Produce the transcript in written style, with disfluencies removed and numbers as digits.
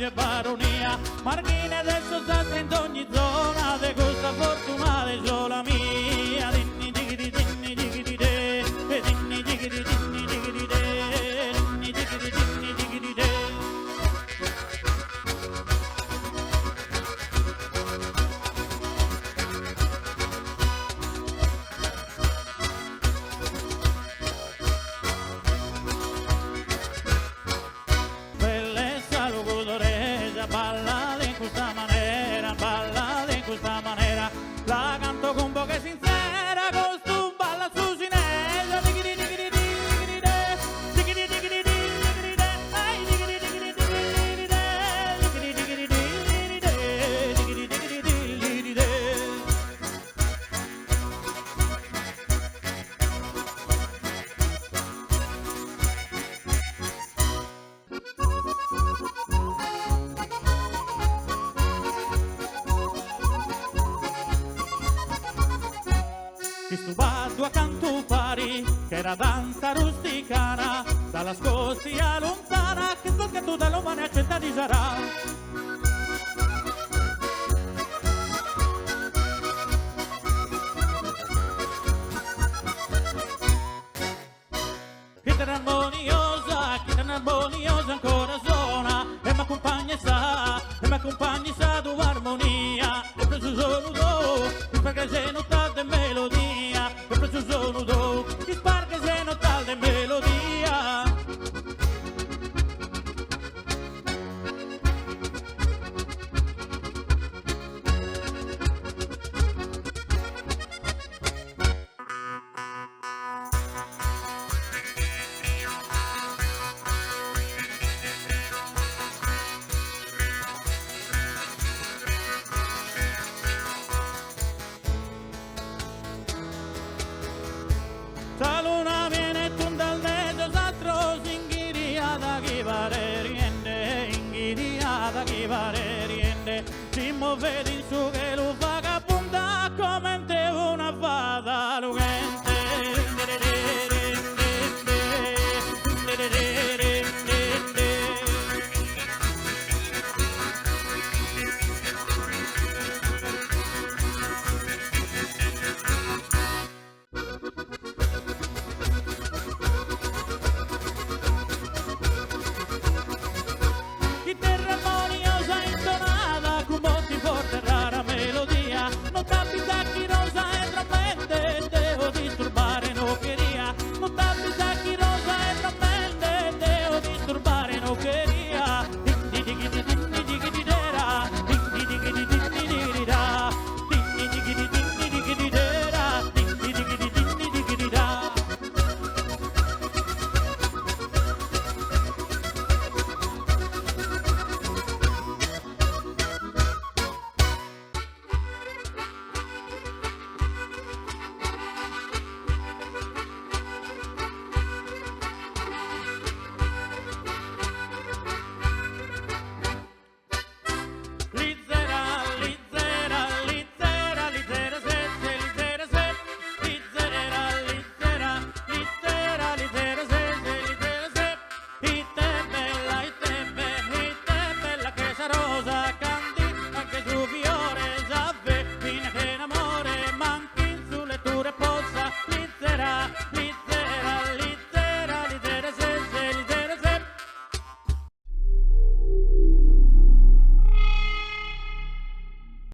c'è baronia, Marchine adesso sta in ogni zona, de questa fortuna è sola mia. Dinni digidi dinni digidi de, dinni digidi dinni digidi de, dinni digidi dinni digidi de. Bellezza lugudoresa, ballate in questa maniera, ballate in questa maniera, la canto con poche sincera, con stu balla su sinesa, digidi digidi digidi de, digidi digidi digidi de, ai digidi digidi digidi de, digidi digidi digidi de, digidi digidi digidi de. Chi stupato a canto pari, che era danza rusticana, dalla Scozia lontana, che tocca tutta l'umana città di sarà. Chi tan armoniosa ancora suona, e mi accompagni sa tu armonia, e preso sono tu, perché se non de melodia, e preso sono tu, perché se non de melodia. La luna viene tu dal mezzo, s'altro s'inghiria da chi pare riende, inghiria da chi pare riende, si muove di